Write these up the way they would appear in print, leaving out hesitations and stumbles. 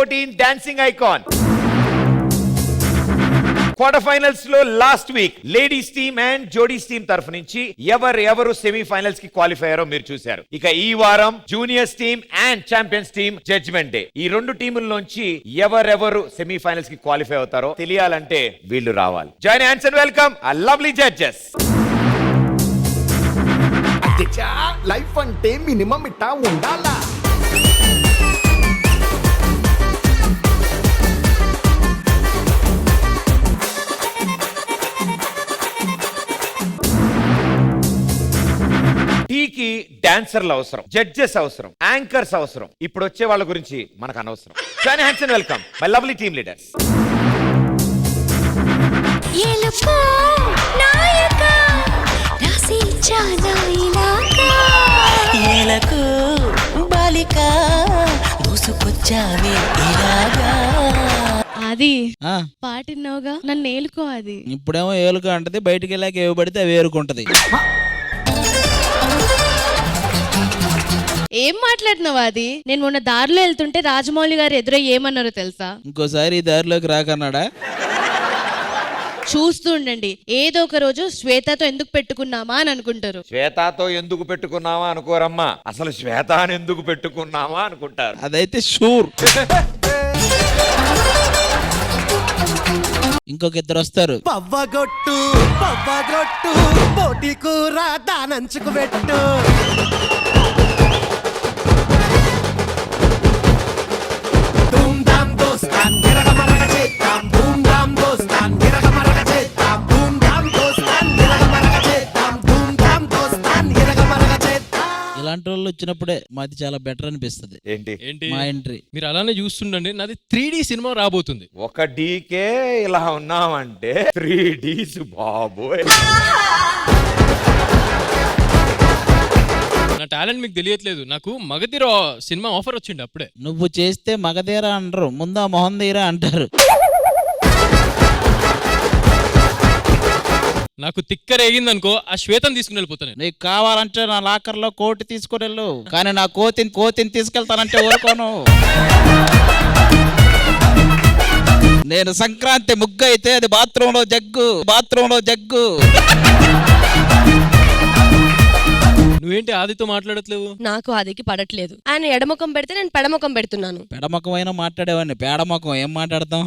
2014 dancing icon. Quarter finals లో last week ladies team and జోడీస్ team తరఫు నుంచి ఎవరు సెమీఫైనల్స్ కి క్వాలిఫై అయ్యారో మీరు చూశారు. ఇక ఈ వారం juniors team and champions team judgement day. ఈ రెండు టీముల నుంచి ఎవరెవరు సెమీఫైనల్స్ కి క్వాలిఫై అవుతారో తెలియాలంటే వీళ్ళు రావాలి. జాయిన్ హ్యాండ్స్ అండ్ వెల్కమ్ ఆ లవ్లీ జడ్జెస్. లైఫ్ అంటే మినిమం ఇట్టా ఉండాలా. టీకి డాన్సర్లు అవసరం, జడ్జెస్ అవసరం, యాంకర్స్ అవసరం. ఇప్పుడు వచ్చే వాళ్ళ గురించి మనకు అనవసరం. Join hands and welcome my lovely team leaders. అది పాటిన్నావుగా, నన్ను ఏలుకో. అది ఇప్పుడేమో ఏలుకో అంటది, బయటికి వెళ్ళాక ఏవి పడితే అవి ఏరుకుంటది. ఏం మాట్లాడినావు? అది నేను మొన్న దారిలో వెళ్తుంటే రాజమౌళి గారు ఎదురై ఏమన్నారో తెలుసా? ఇంకోసారి ఈ దారిలోకి రాకన్నాడా? చూస్తూ ఉండండి, ఏదో ఒక రోజు శ్వేతతో ఎందుకు పెట్టుకున్నామా అని అనుకుంటారు. శ్వేతతో ఎందుకు పెట్టుకున్నామా అనుకోరమ్మా, అసలు శ్వేతాని ఎందుకు పెట్టుకున్నామా అనుకుంటారు. అదైతే షూర్. ఇంకొక ఇద్దరు వస్తారు. పవ్వగొట్టు పోటీ కూర దానంచుకు పెట్టు. ఇలాంటి వాళ్ళు వచ్చినప్పుడే మాది చాలా బెటర్ అనిపిస్తుంది. ఏంటి మా ఎంట్రీ మీరు అలానే చూస్తుండండి. నాది 3D సినిమా రాబోతుంది. ఒక డీకే ఇలా ఉన్నామంటే 3Ds బాబోయ్. నా టాలెంట్ మీకు తెలియట్లేదు. నాకు మగధీర సినిమా ఆఫర్ వచ్చింది అప్పుడే. నువ్వు చేస్తే మగధీర అంటారు, ముందా మొహం తీరా అంటారు. నాకు తిక్కరేగింది అనుకో, ఆ శ్వేతం తీసుకుని వెళ్ళిపోతాను. నీకు కావాలంటే నా లాకర్ లో కోటి తీసుకుని వెళ్ళు, కానీ నా కోతిని తీసుకెళ్తానంటే ఊరుకోను. నేను సంక్రాంతి ముగ్గు అయితే అది బాత్రూంలో జగ్గు. నువ్వేంటి ఆదితో మాట్లాడట్లేవు? నాకు ఆదికి పడట్లేదు. ఆయన ఎడముఖం పెడితే నేను పెడముఖం పెడుతున్నాను. పెడముఖం అయినా మాట్లాడేవాడిని, పేడముఖం ఏం మాట్లాడతాం?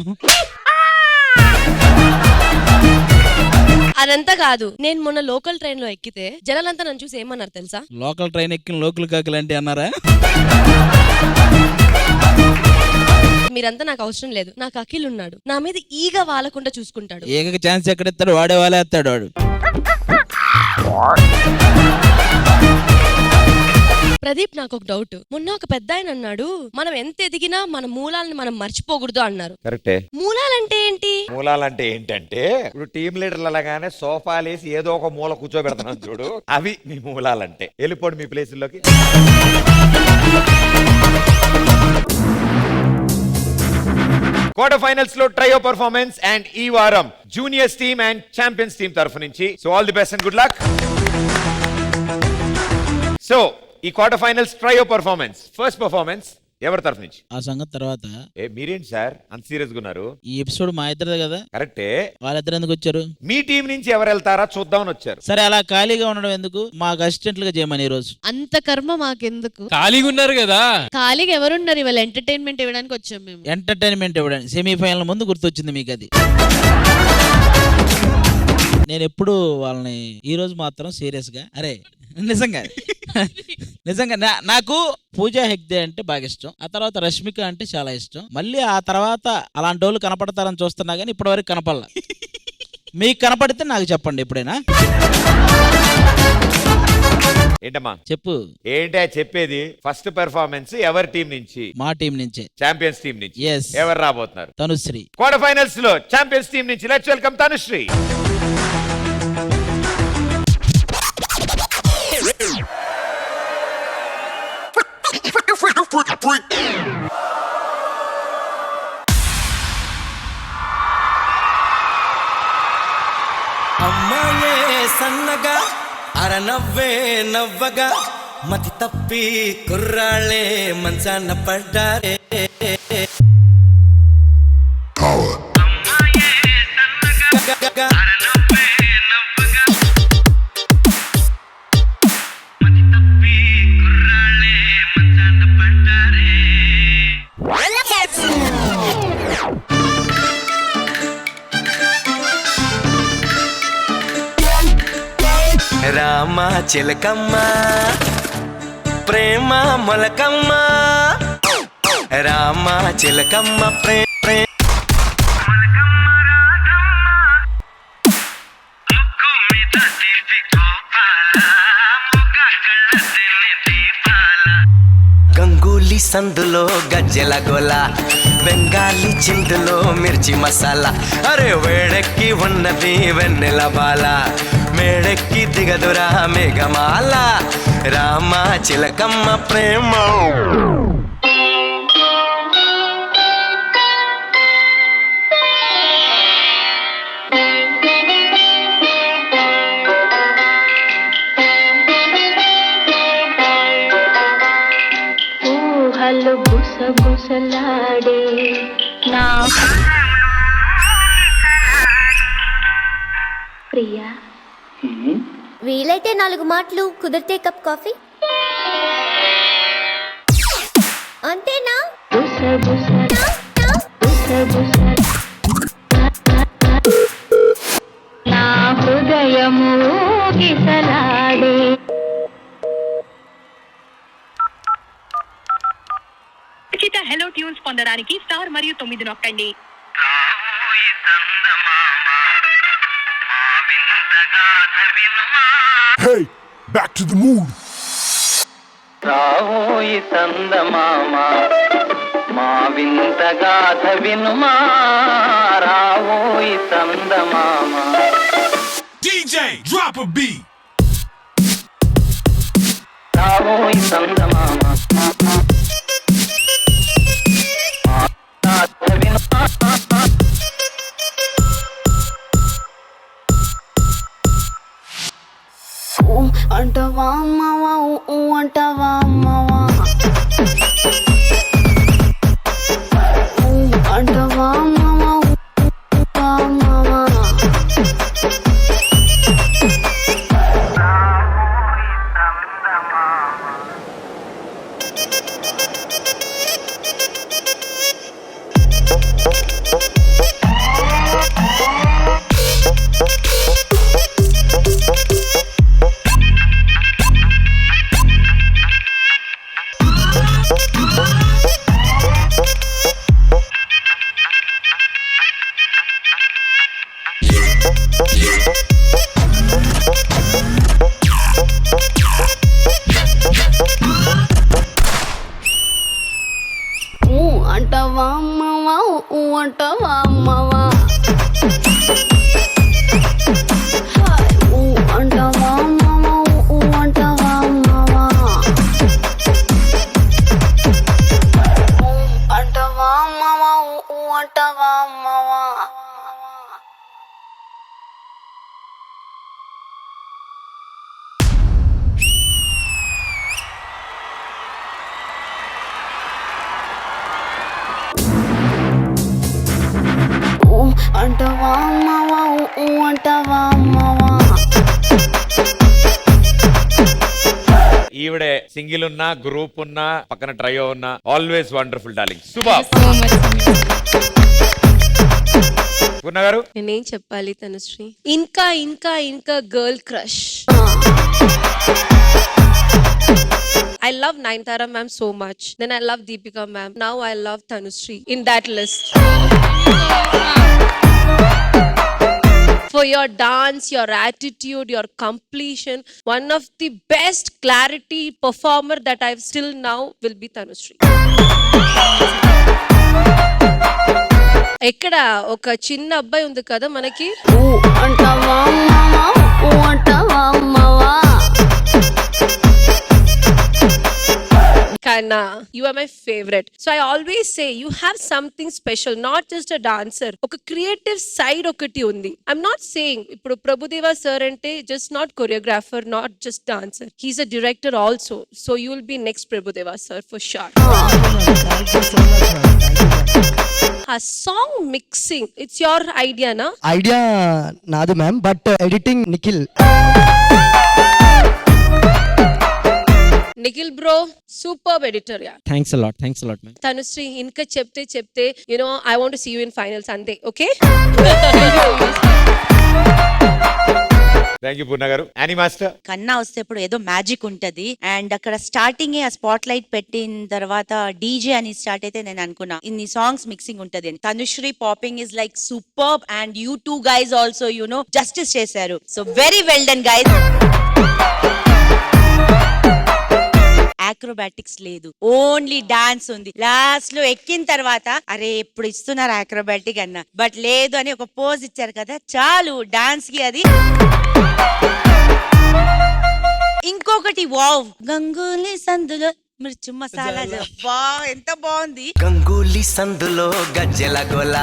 అదంతా కాదు, నేను మొన్న లోకల్ ట్రైన్ లో ఎక్కితే జనాలంతా నన్ను చూసి ఏమన్నారు తెలుసా? లోకల్ ట్రైన్ ఎక్కిన లోకల్ కాకులు అంటే అన్నారా? మీరంతా నాకు అవసరం లేదు, నాకు అఖిల్ ఉన్నాడు, నా మీద ఈగ వాలకుండా చూసుకుంటాడు. ఏక ఛాన్స్ ఎక్కడిస్తాడు, వాడే వాలేస్తాడు వాడు. ప్రదీప్, నాకు ఒక డౌట్. మొన్న ఒక పెద్ద ఆయన అన్నాడు, మనం ఎంత ఎదిగినా మన మూలాలను మనం మర్చిపోకూడదు అన్నారు. కరెక్టే. మూలాలంటే ఏంటి? మూలాలంటే ఏంటంటే, ఇప్పుడు టీమ్ లీడర్లు అలాగానే సోఫాలేసి ఏదో ఒక మూల కూర్చోబెడతాను చూడు, అవి మీ మూలాలంటే. వెళ్ళిపోండి మీ ప్లేసుల్లోకి. క్వార్టర్ ఫైనల్స్ లో ట్రయో పర్ఫార్మెన్స్ అండ్ ఈ వారం juniors team and champions team తరఫు నుంచి. So all the best and good luck. So ఈ quarter finals trio performance, first performance ఎవరి తరఫు నుంచి? ఆ సంగతి తర్వాత. మీరేంటి సార్ అంత సీరియస్ గా ఉన్నారు? ఈ ఎపిసోడ్ మా ఇద్దరిదే కదా. కరెక్టే. వాళ్ళిద్దరు ఎందుకు వచ్చారు? మీ టీం నుంచి ఎవరు వెళ్తారా చూద్దామని వచ్చారు. సరే, అలా ఖాళీగా ఉండడం ఎందుకు, మాకు అసిస్టెంట్లుగా చేయమని ఈ రోజు. అంత కర్మ మాకెందుకు? ఖాళీగా ఉన్నారు కదా. ఖాళీగా ఎవరున్నారు? ఇవాళ ఎంటర్టైన్మెంట్ ఇవ్వడానికి వచ్చాం మేము. ఎంటర్టైన్మెంట్ ఇవ్వడానికి సెమీఫైనల్ ముందు గుర్తొచ్చింది మీకు అది. నేను ఎప్పుడు వాళ్ళని, ఈ రోజు మాత్రం సీరియస్ గా, అరే నిజంగా నాకు పూజా హెగ్డే అంటే బాగా ఇష్టం. ఆ తర్వాత రష్మిక అంటే చాలా ఇష్టం. మళ్ళీ ఆ తర్వాత అలాంటి వాళ్ళు కనపడతారని చూస్తున్నా కానీ ఇప్పటి వరకు కనపడలా. మీకు కనపడితే నాకు చెప్పండి ఎప్పుడైనా. ఏంటమ్మా చెప్పు. ఏంటా చెప్పేది? ఫస్ట్ పెర్ఫార్మెన్స్ ఎవరి టీం నుంచి? మా టీం నుంచే, ఛాంపియన్స్ టీం నుంచి. Yes. ఎవరు రాబోతున్నారు? తనుశ్రీ. క్వార్టర్ ఫైనల్స్ లో ఛాంపియన్స్ టీం నుంచి లెట్స్ వెల్కమ్ తనుశ్రీ. అమ్మాయే సన్నగా అరనవ్వే నవ్వగా మతి తప్పి కుర్రాళ్ళే మంచాన పడ్డారే. రామ చిలకమ్మ ప్రేమ మొలకమ్మ రామ చిలకమ్మ ప్రేమ గంగూలీ సందులో గజ్జెల గోల బెంగాలీ చిందులో మిర్చి మసాలా అరే వేడెక్కి ఉన్నది వెన్నెల బాల మేడెక్కి దిగదురా మేఘమాల రామ చిలకమ్మ ప్రేమ ఊహలు గుసగుసలాడే నా ప్రియా వీలైతే 4 మాటలు కుదిరితే కప్ కాఫీ అంతేనా నా హృదయము గిసలాడే ఉచిత హెలో ట్యూన్స్ పొందడానికి స్టార్ మరియు 9 నొక్కండి. Hey, back to the mood. రావోయి చందమామ మా వింత గాథ వినుమా రావోయి చందమామ DJ, drop a beat. రావోయి చందమామ గాథ వినుమా అంటవా అమ్మవా అంటవా అమ్మవా అంటవా అమ్మవా అమ్మవా అంటవా అమ్మవా అంటవా అమ్మవా అంటవా అమ్మవా అంటవా అమ్మవా అంటవా అమ్మవా అంటవా అమ్మవా అంటవా అమ్మవా అంటవా అమ్మవా ఈవిడే సింగిల్ ఉన్నా గ్రూప్ ఉన్నా పక్కన ట్రయో ఉన్నా always wonderful darling super. So much. Purna garu నేనేం చెప్పాలి తనుశ్రీ, ఇంకా ఇంకా ఇంకా girl crush. I love Nayanthara ma'am so much. Then I love Deepika ma'am. Now I love Tanushree in that list. For your dance, your attitude, your completion, one of the best clarity performer that I've still now will be Tanushree. ఎక్కడ ఒక చిన్న అబ్బాయి ఉంది కదా మనకి, అంటవా అమ్మవా అంటవా అమ్మవా Kana, you are my favorite. So I always say you have something special, not just a dancer. Oka creative side okati undi. I'm not saying ippudu Prabhudeva sir ante just not choreographer, not just dancer. He's a director also. So you will be next Prabhudeva sir for sure. A song mixing, it's your idea, na? Idea నాది ma'am, but editing Nikhil. Nikhil bro, superb editor, yeah. Thanks a lot ma'am. Tanushree, inka chepte, you know, I want to see you in finals ante, okay? Thank you Purna garu. Ani master. కన్నా వస్తే ఇప్పుడు ఏదో magic ఉంటది and అక్కడ starting ఆ spot light పెట్టిన తర్వాత DJ అని స్టార్ట్ అయితే నేను అనుకున్నా ఇన్ని సాంగ్స్ మిక్సింగ్ ఉంటది అని. Tanushree popping is like superb and you two guys also you know justice చేశారు. So very well done guys. Acrobatics లేదు, ఓన్లీ డాన్స్ ఉంది. లాస్ట్ లో ఎక్కిన తర్వాత అరే ఎప్పుడు ఇస్తున్నారు ఆక్రోబాటిక్ అన్న, బట్ లేదు అని ఒక పోజ్ ఇచ్చారు కదా, చాలు డాన్స్ కి అది. ఇంకొకటి వావ్, గంగూలీ సందులో మిర్చి మసాలా, వా ఎంత బాగుంది. గంగూలీ సందులో గజ్జెల గోల,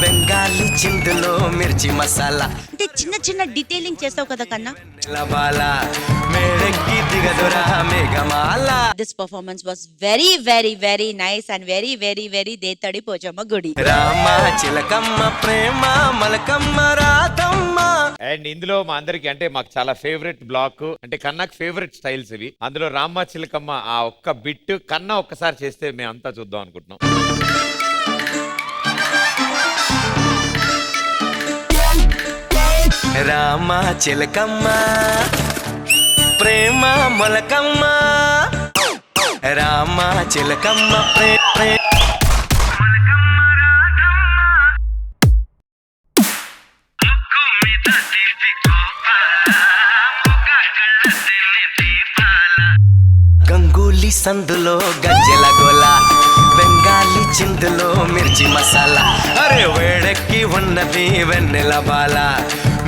బెంగాలీ చిందులో మిర్చి మసాలా. అంటే చిన్న చిన్న డీటెయిలింగ్ చేస్తావు కదా కన్నా. This performance was very very very nice and very very very Dethadi Pochamma గుడి. రామ చిలకమ్మ ప్రేమ మలకమ్మ రాధమ్మ. అండ్ ఇందులో మా అందరికి అంటే మాకు చాలా ఫేవరెట్ బ్లాక్, అంటే కన్నాకు ఫేవరెట్ స్టైల్స్ ఇవి. అందులో రామ్మ చిలకమ్మ ఆ ఒక్క బిట్ కన్నా ఒక్కసారి చేస్తే మేము అంతా చూద్దాం అనుకుంటున్నాం. రామ చిలకమ్మ ప్రేమ మొలకమ్మ, రామ చిలకమ్మ గంగూలీ సందులో గజ్జెల గోల, బెంగాలీ చిందులో మిర్చి మసాలా. అరే వేడెక్కి ఉన్నది వెన్నెల బాల,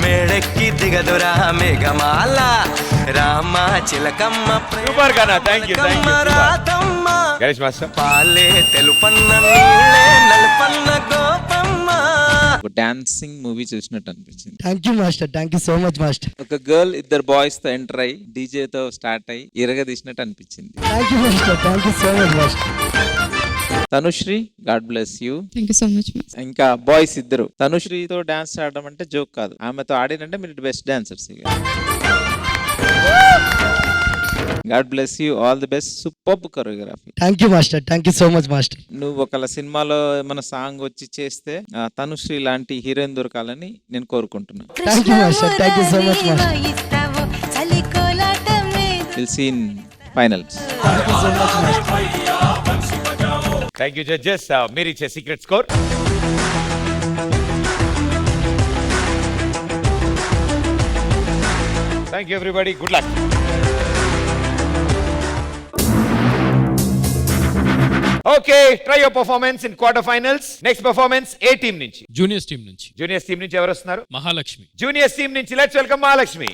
మేడెక్కి దిగదురా మేఘమాల. రామ చిలకమ్మ సూపర్ కన్నా, thank you thank you. Radhamma, Ganesh master. పాలే తెలుపన్న నీళ్ళే నలుపన్న గోపమ్మ. డాన్సింగ్ మూవీ చూసినట్టు అనిపించింది. Thank you master, thank you so much master. ఒక గర్ల్ ఇద్దరు బాయ్స్ తో ఎంటర్ అయ్యి డీజే తో స్టార్ట్ అయ్యి ఇరగదీసినట్టు అనిపించింది. Thank you master, thank you so much master. Tanushree God bless you. Thank you so much. ఇంకా బాయ్స్ ఇద్దరు తనుశ్రీతో డాన్స్ ఆడడం అంటే జోక్ కాదు, ఆమెతో ఆడినంటే మీరు best dancers. God bless you, all the best, superb choreography. Thank you master, thank you so much master. నువ్వు ఒకళ్ళ సినిమాలో ఏమైనా సాంగ్ వచ్చి చేస్తే తనుశ్రీ లాంటి హీరోయిన్ దొరకాలని నేను కోరుకుంటున్నాను. Thank you master, thank you so much master. Will see in finals. Thank you so much master. Thank you judges. మీరు ఇచ్చే secret score. Thank you everybody, good luck. Okay, try your performance in quarter finals. Next performance ఏ team నుంచి? Juniors team నుంచి. Juniors team నుంచి ఎవరు వస్తున్నారు? Mahalakshmi. Juniors team నుంచి let's welcome Mahalakshmi.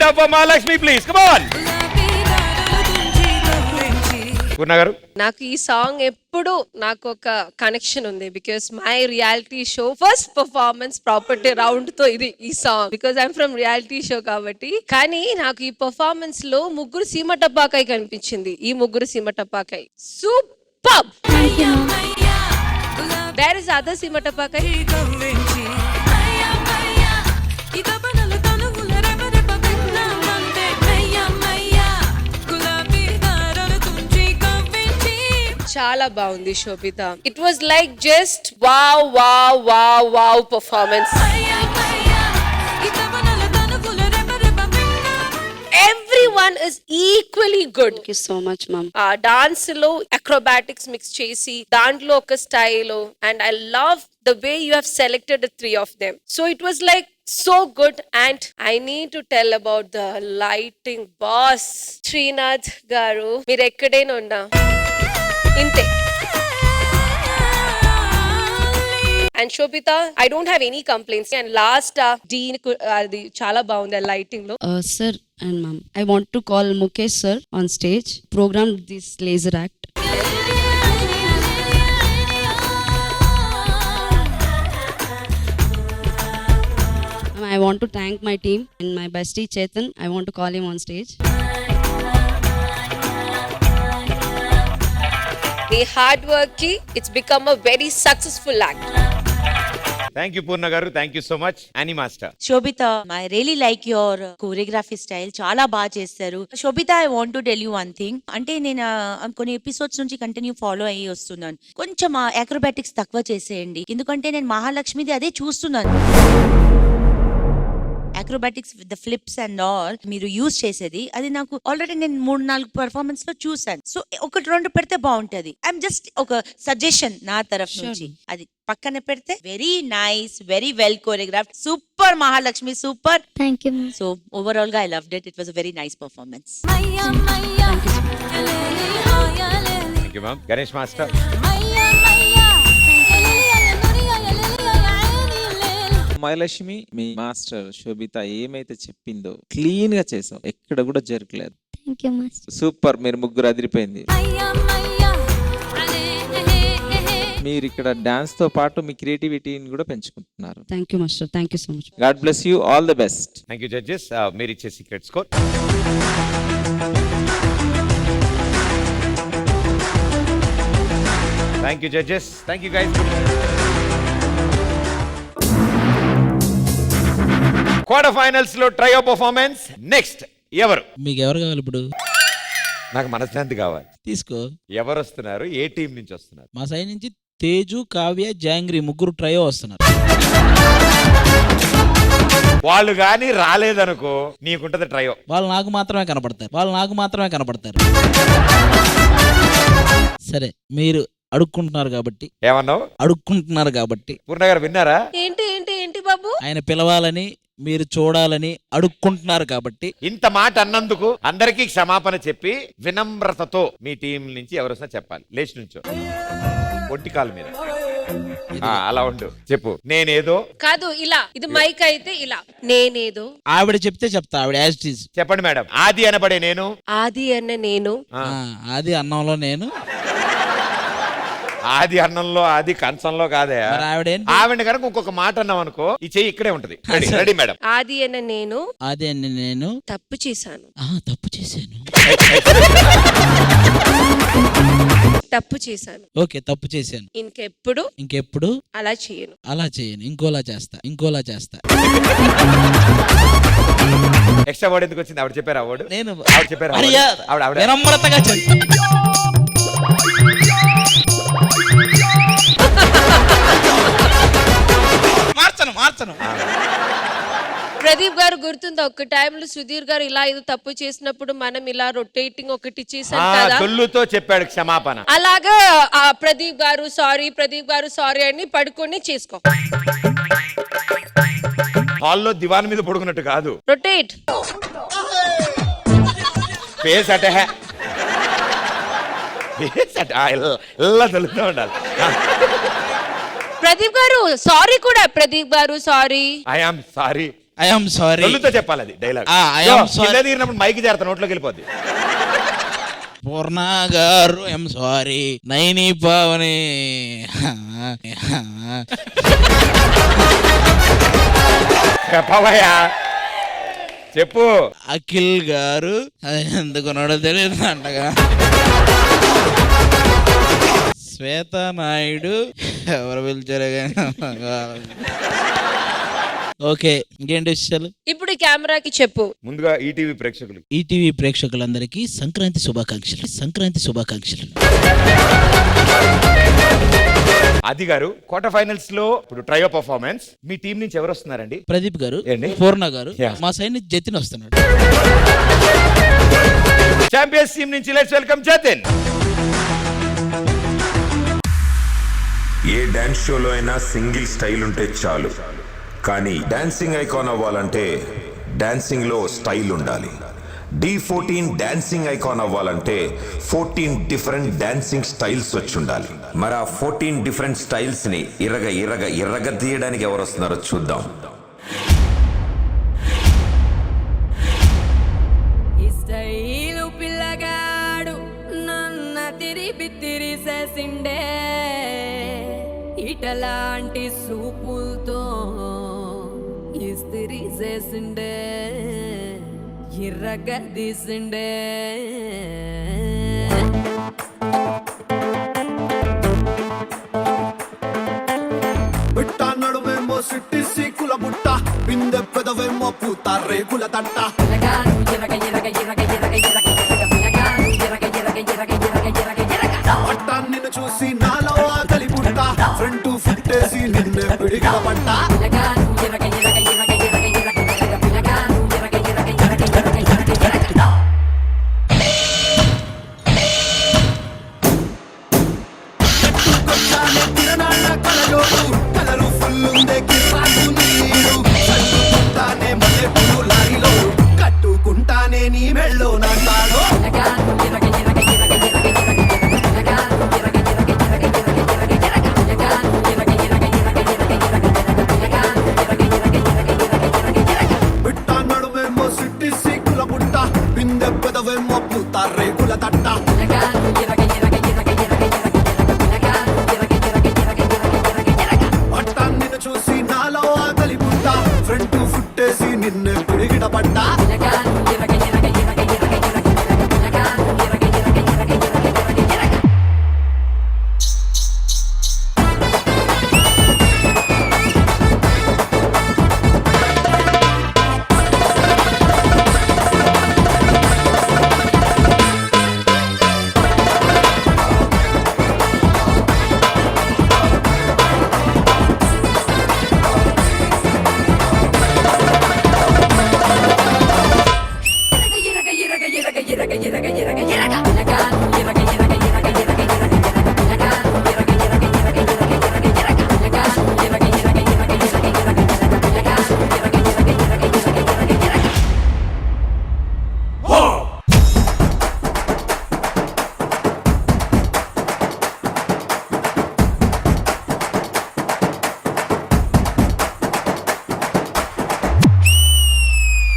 up for Mahalakshmi, please. Come on. Purna garu, నాకు ఈ song ఎప్పుడు నాకు ఒక కనెక్షన్ ఉంది because my reality show first performance property round తో ఇది ఈ song because I'm from reality show కాబట్టి. కానీ నాకు ఈ పర్ఫార్మెన్స్ లో ముగ్గురు సీమ టపాకాయ్ కనిపించింది. ఈ ముగ్గురు సీమ టపాకాయ్ సూపర్. దేర్ ఇస్ అదర్ సీమ టపాకాయ్. చాలా బాగుంది Shobhita. It was like just wow wow wow wow performance. Everyone is equally good. Thank you so much, ma'am. Dance లో అక్రోబాటిక్స్ మిక్స్ చేసి దాంట్లో ఒక style and I love the way you have selected the 3 of them. So it was like so good and I need to tell about the lighting boss Srinath garu. మీరు ఎక్కడైనా ఉన్నా ఇంతే. And Shobita, I don't have any complaints. And last Dean అది చాలా బాగుంది lighting లో. Sir and ma'am, I want to call Mukesh sir on stage. Program this laser act. I want to thank my team and my bestie Chetan. I want to call him on stage. The hard work ki it's become a very successful act. Thank you Purna garu, thank you so much. Ani master Shobhita, I really like your choreography style, చాలా బాగా చేస్తారు. Shobhita, I want to tell you one thing. అంటే నేను కొన్ని episodes నుంచి continue follow అయ్యి వస్తున్నాను. కొంచెం అక్రోబాటిక్స్ తక్కువ చేసేయండి, ఎందుకంటే నేను మహాలక్ష్మిది అదే చూస్తున్నాను. Acrobatics with the flips and all మీరు యూజ్ చేసేది అది నాకు ఆల్రెడీ నేను 3-4 పర్ఫార్మెన్స్ లో చూసాను. సో 1-2 పెడితే బాగుంటది. ఐఎమ్ జస్ట్ ఒక సజెషన్ నా తరఫు నుంచి. అది పక్కన పెడితే very nice, very well choreograph, super Mahalakshmi, super. Thank you. So overall గా I loved it. It was a very nice performance. Thank you ma'am. Ganesh master. Mahalakshmi, మీ మాస్టర్ శోభిత ఏమైతే చెప్పిందో క్లీన్ గా చేసాం, ఎక్కడ కూడా జరగలేదు. Thank you master. సూపర్, మీరు ముగ్గురు అదిరిపోయింది. మీరు ఇక్కడ డాన్స్ తో పాటు మీ క్రియేటివిటీని కూడా పెంచుకుంటున్నారు. Thank you master. Thank you so much. God bless you, all the best. Thank you judges. మీరు ఇచ్చే secret score. Thank you judges. Thank you guys. Quarter finals లో ట్రయో పర్ఫార్మెన్స్. నెక్స్ట్ ఎవరు? మీకు ఎవరు కావాలి ఇప్పుడు? నాకు మనశ్శాంతి కావాలి. తీసుకో. ఎవరు వస్తున్నారు? ఏ టీం నుంచి వస్తున్నారు? మా సైడ్ నుంచి తేజు, కావ్య, జాంగ్రీ ముగ్గురు ట్రయో వస్తున్నారు. వాళ్ళు గాని రాలేదనుకో నీకుంటది ట్రయో. వాళ్ళు నాకు మాత్రమే కనపడతారు. సరే, మీరు అడుక్కుంటున్నారు కాబట్టి. ఏమన్నావు? అడుక్కుంటున్నారు కాబట్టి. పూర్ణ గారు విన్నారా? ఏంటి ఏంటి ఏంటి బాబు? ఆయన పిలవాలని, మీరు చూడాలని అడుక్కుంటున్నారు కాబట్టి. ఇంత మాట అన్నందుకు అందరికీ క్షమాపణ చెప్పి వినమ్రతతో మీ టీం నుంచి ఎవరు వస్తున్నా చెప్పాలి. లేచి నుంచో, ఒంటి కాలు మీద అలా ఉండు. చెప్పు. నేనేదో కాదు ఇలా, ఇది మైక్ అయితే ఇలా. నేనేదో. ఆవిడ చెప్తే చెప్తా. ఆవిడ యాజ్ ఇట్ ఈజ్. చెప్పండి మేడం. ఆది అనబడే నేను. ఆది అన్న నేను. ఆది అన్నంలో నేను. ఆది అన్నంలో, ఆది కంచంలో కాదే. ఆవిడ కనుక ఇంకొక మాట అన్నాం అనుకో ఈ చెయ్యి ఇక్కడే ఉంటది. Ready madam. ఆది అన్న నేను. ఆది అన్న నేను తప్పు చేశాను. ఓకే, తప్పు చేశాను. ఇంకెప్పుడు అలా చేయను. ఇంకోలా చేస్తా. ఎక్స్ట్రా వర్డ్ ఎందుకు వచ్చింది? ఆవిడ చెప్పారు. ఆ వర్డ్ నేను ఆవిడ చెప్పారు. ఆవిడ వినమ్రతగా మార్చను. ప్రదీప్ గారు గుర్తుందా? ఒక టైంలో సుధీర్ గారు ఇలా ఏదో తప్పు చేసినప్పుడు మనం ఇలా రొటేటింగ్ ఒకటి చేసాం కదా. తొల్లుతో చెప్పాడు క్షమాపణ. అలాగా ప్రదీప్ గారు సారీ అని పడుకొని చేసుకో. హాల్లో దివాన్ మీద పడుకున్నట్టు కాదు. రొటేట్. ఫేస్ అటే ఇలా తొలుతూ ఉండాలి. ప్రదీప్ గారు సారీ కూడా. Pradeep garu sorry. I am sorry. I am sorry. తొలుతో చెప్పాలి అది డైలాగ్. I am sorry. కింద దిగినప్పుడు మైక్ చేరతా నోట్లోకి వెళ్ళిపోద్ది. పూర్ణ గారు ఐఎమ్ సారీ. నైని పావని చెప్పవయ్యా చెప్పు. అఖిల్ గారు ఎందుకున్నాడో తెలియదు అంటగా. శ్వేత నాయుడు ఎవరు పిలిచారు కానీ. ఓకే, ఇంకేంటి విషయాలు? ఇప్పుడు కెమెరాకి చెప్పు. ముందుగా ఈటీవీ ప్రేక్షకులు, ఈటీవీ ప్రేక్షకులందరికీ సంక్రాంతి శుభాకాంక్షలు. సంక్రాంతి శుభాకాంక్షలు. ఆది గారు క్వార్టర్ ఫైనల్స్ లో ఇప్పుడు ట్రయో పర్ఫార్మెన్స్ మీ టీం నుంచి ఎవరు వస్తున్నారండి? ప్రదీప్ గారు, ఏంటి? పూర్ణ గారు, Yeah. మా సైడ్ నుంచి జతిన్ వస్తున్నాడు. ఛాంపియన్స్ టీం నుంచి let's welcome Jatin. A dance షోలో అయినా సింగిల్ స్టైల్ ఉంటే చాలు, కానీ డాన్సింగ్ ఐకాన్ అవ్వాలంటే డాన్సింగ్ లో స్టైల్ ఉండాలి. D14 డాన్సింగ్ ఐకాన్ అవ్వాలంటే 14 డిఫరెంట్ డాన్సింగ్ స్టైల్స్ వచ్చి ఉండాలి. మరి ఆ 14 డిఫరెంట్ స్టైల్స్ ని ఇరగ తీయడానికి ఎవరు వస్తున్నారో చూద్దాం. స్టైలు పిల్లగాడు నన్న తిరిసేసిండే, ఇటలాంటి సూపులతో ఇస్తిరి చేసిండే, ఇర్రగదీసిండే. బుట్ట నడుమేమో సిట్టి సీకుల బుట్ట, బిందె పెదవేమో పూత రేకుల తట్ట. పట్ట నిన్ను చూసి నాలో ఆకలి పుట్ట, ఫ్రంట్ ఫుట్టేసి నిన్నే పిడిగా పట్ట. కలరు ఫుల్ ఉందే కిసాకు నీరు, కట్టుకుంటానే మల్లె పూలు లారీలో, కట్టుకుంటానే నీ మెళ్ళో నాటాలో. బిట్ట నడుమేమో సిట్టి సీకుల బుట్ట, బిందె పెదవేమో పూత రేకుల తట్ట. పట్ట నిన్ను చూసి నాలో ఆకలి పుట్ట, ఫ్రంట్ ఫుట్టేసి నిన్నే పిడిగిట పట్ట.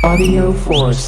Audio Force.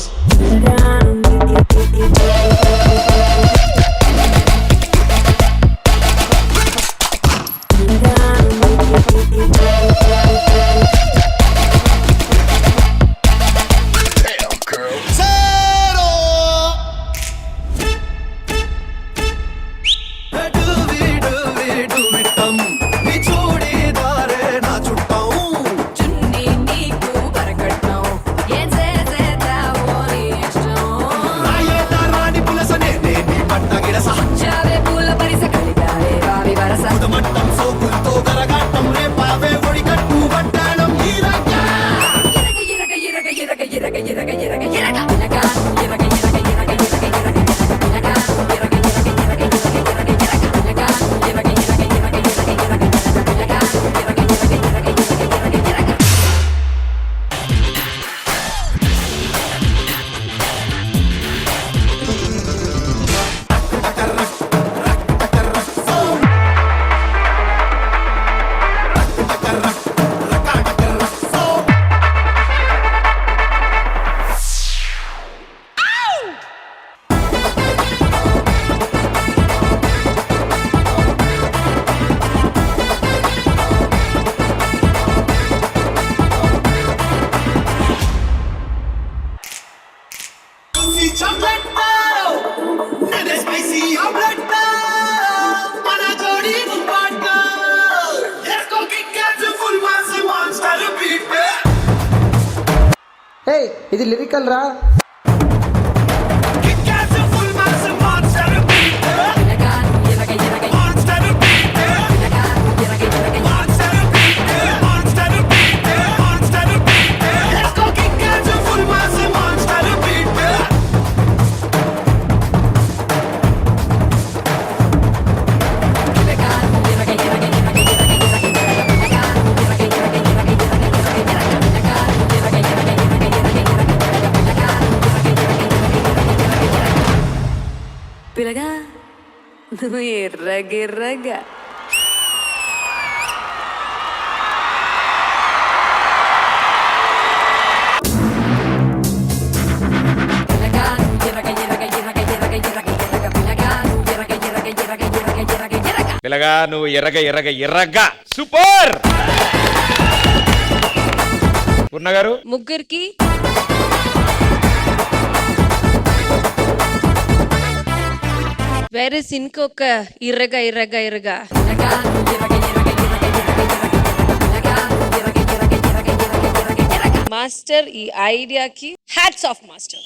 ఇది లిరికల్ రా. పిల్లగా నువ్వు ఎర్రగెర్రగా పిల్లగా నువ్వు ఎర్రగా సూపర్. పూర్ణ గారు ముగ్గురికి వేరే ఇంకొక ఇర్రగా మాస్టర్, ఈ ఐడియాకి hats off master.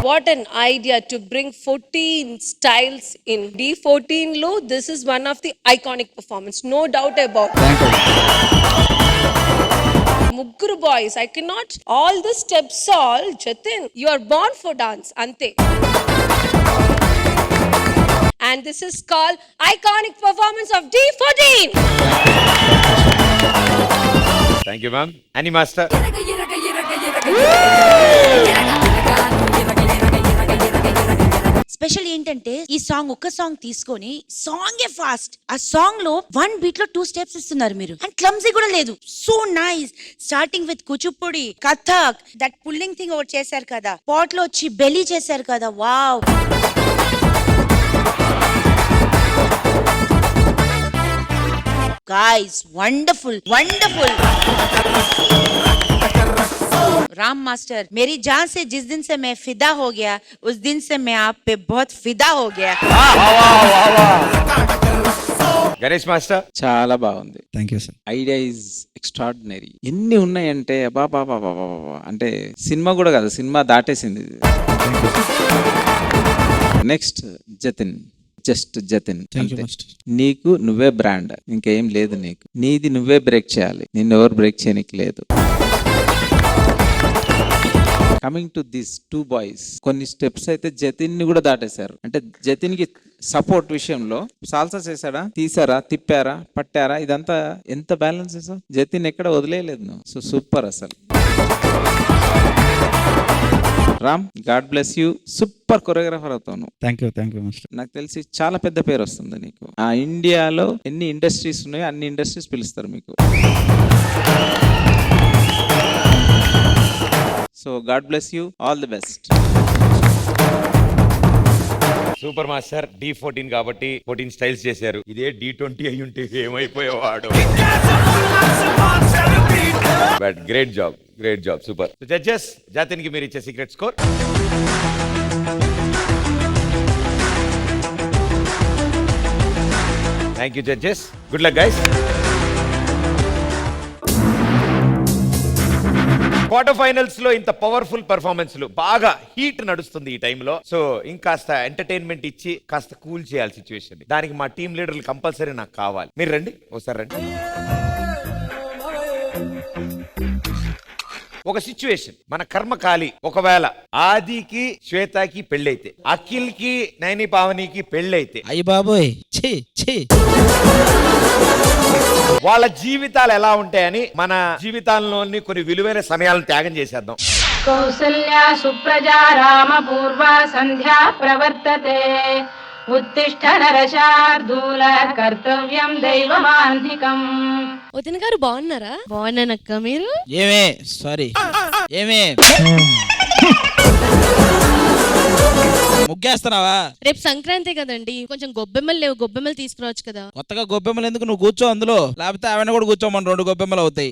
What an idea to bring 14 styles in. D14 lo, this is one of the iconic performance, no doubt about it. Mugguru boys, I cannot all the steps all. Jatin, you are born for dance, ante. And this is called iconic performance of D14. Thank you ma'am. అని master special ఏంటంటే ఈ song ఒక్క song తీసుకొని song fast, ఆ song లో 1 beat లో 2 steps ఇస్తున్నారు మీరు, అండ్ క్లమ్సీ కూడా లేదు. So nice. Starting with Kuchipudi, Kathak, that pulling thing ఒకటి చేశారు కదా, పాట్ లో వచ్చి బెలీ చేశారు కదా, wow. Guys, wonderful. Ram master, मेरी जान से जिस दिन से मैं फिदा हो गया, उस दिन से मैं आप पे बहुत फिदा हो गया. గణేష్ మాస్టర్ చాలా బాగుంది. Thank you sir. Idea is extraordinary. ఎన్ని ఉన్నాయంటే బాబా అంటే సినిమా కూడా కాదు, సినిమా దాటేసింది. Next Jatin, just Jatin. నీకు నువ్వే బ్రాండ్, ఇంకేం లేదు. నీది నువ్వే బ్రేక్ చేయాలి, నిన్ను ఎవరు బ్రేక్ చేయనికి లేదు. కమింగ్ టు దిస్ 2 బాయ్స్, కొన్ని స్టెప్స్ అయితే జతిన్ ని కూడా దాటేశారు. అంటే జతిన్ కి సపోర్ట్ విషయంలో సాల్సా చేశాడా, తీసారా, తిప్పారా, పట్టారా, ఇదంతా ఎంత బ్యాలెన్స్ చేసావు. జతిన్ ఎక్కడ వదిలేయలేదు నువ్వు. సో సూపర్ అసలు. Ram, God bless you. Super choreographer అవుతావు నువ్వు. Thank you master. నాకు తెలిసి చాలా పెద్ద పేరు వస్తుంది నీకు. ఆ ఇండియాలో ఎన్ని ఇండస్ట్రీస్ ఉన్నాయో అన్ని ఇండస్ట్రీస్ పిలుస్తారు మీకు. So god bless you, all the best. Super master. D14 కాబట్టి 14 స్టైల్స్ చేశారు. ఇదే D20 అయి ఉంటే ఏమైపోయేవాడు. But great job super. Judges, జాతిన్కి మీరు ఇచ్చే secret score. Thank you judges. Good luck guys. Quarter finals లో ఇంత పవర్ఫుల్ పర్ఫార్మెన్స్ లు, బాగా హీట్ నడుస్తుంది ఈ టైంలో. సో ఇంకాస్త ఎంటర్టైన్మెంట్ ఇచ్చి కాస్త కూల్ చేయాలి సిచ్యువేషన్. దానికి మా టీం లీడర్లు కంపల్సరీ నాకు కావాలి. మీరు రండి, ఒకసారి రండి. ఒక సిచ్యువేషన్, మన కర్మకాలి ఒకవేళ ఆదికి శ్వేతకి పెళ్ళైతే, అఖిల్ కి నైని పావనికి పెళ్ళైతే, అయ్య బాబోయ్, వాళ్ళ జీవితాలు ఎలా ఉంటాయని మన జీవితాల్లోని కొన్ని విలువైన సమయాలను త్యాగం చేసేద్దాం. కౌసల్యా సుప్రజా రామ పూర్వ సంధ్యా ప్రవర్తతే, ఉత్తిష్ట నరశార్దూల కర్తవ్యం దైవమాన్ధికం. వదిన గారు బాగున్నారా? బాగున్నానక్క, మీరు? ఏమే సారీ, ఏమే ముగ్గేస్తున్నావా? రేపు సంక్రాంతి కదండి, కొంచెం గొబ్బెమ్మలు లేవు, గొబ్బెమ్మలు తీసుకురావచ్చు కదా. కొత్తగా గొబ్బెమ్మలు ఎందుకు, నువ్వు కూర్చో అందులో, లేకపోతే ఆమెను కూడా కూర్చోమని 2 గొబ్బెమ్మలు అవుతాయి.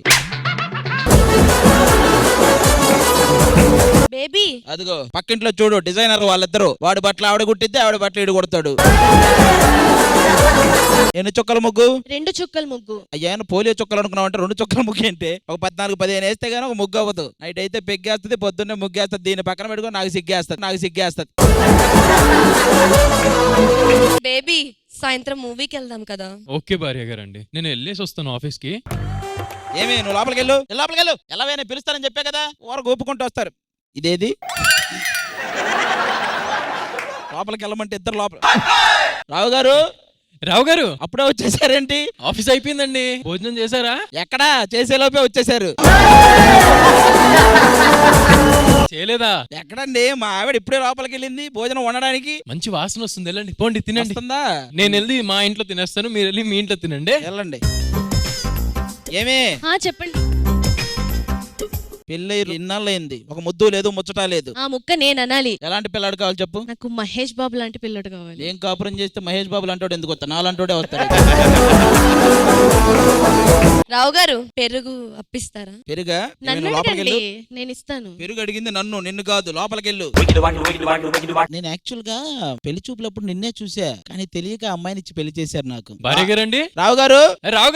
బేబీ అదిగో పక్కింట్లో చూడు, డిజైనర్ వాళ్ళిద్దరు, వాడి బట్టలు ఆవిడ కుట్టిద్ది, ఆవిడ బట్టలు ఈడు కొడతాడు. ఎన్ని చుక్కల ముగ్గు? 2 చుక్కల ముగ్గు. అయ్యా పోలియో చుక్కలు అనుకున్నావు అంటే 2 చుక్కల ముగ్గు అంటే ఒక 14-15 వేస్తే గానీ ఒక ముగ్గు అవ్వదు. నైట్ అయితే పెగ్గేస్తుంది, పొద్దున్నే ముగ్గేస్తుంది. దీని పక్కన పెట్టుకుని నాకు సిగ్గేస్తుంది. బేబీ సాయంత్రం మూవీకి వెళ్దాం కదా. ఓకే భార్య గారండి, నేను వెళ్ళేసి వస్తాను ఆఫీస్ కి. ఏమి నువ్వు లోపలికి వెళ్ళు. ఎలా పిలుస్తానని చెప్పా కదా, ఊరకు ఒప్పుకుంటూ వస్తారు. ఇదేది లోపలికి వెళ్ళమంటే ఇద్దరు లోపల. రావు గారు అప్పుడే వచ్చేసారేంటి? ఆఫీస్ అయిపోయిందండి, భోజనం చేశారా? ఎక్కడా చేసేలోపే వచ్చేసారు. చేయలేదా? ఎక్కడండి, మా ఆవిడ ఇప్పుడే లోపలికి వెళ్ళింది భోజనం వండడానికి. మంచి వాసన వస్తుంది, వెళ్ళండి పోండి తినండి. వస్తుందా? నేను వెళ్ళి మా ఇంట్లో తినేస్తాను, మీరు వెళ్ళి మీ ఇంట్లో తినండి. వెళ్ళండి. ఏమే చెప్పండి. పెళ్ళి ఇన్నాళ్ళైంది, ఒక ముద్దు లేదు, ముచ్చట లేదు. ఆ ముక్క నేను అనాలి. ఎలాంటి పిల్లాడు కావాలి చెప్పు? నాకు మహేష్ బాబు లాంటి పిల్లడు కావాలి. ఏం కాపురం చేస్తే మహేష్ బాబు లాంటి ఎందుకు వస్తా? నాలంటోడే వస్తాడు. రావు గారు పెరుగు అప్పిస్తారా? పెరుగా? నన్ను లోపలికి వెళ్ళు. నేను ఇస్తాను. పెరుగు అడిగింది నన్ను, నిన్ను కాదు. లోపలికి వెళ్ళు. నేను యాక్చువల్ గా పెళ్లి చూపులప్పుడు నిన్నే చూసా, కానీ తెలియక అమ్మాయిని ఇచ్చి పెళ్లి చేశారు నాకు. భార్య గారండి? రావు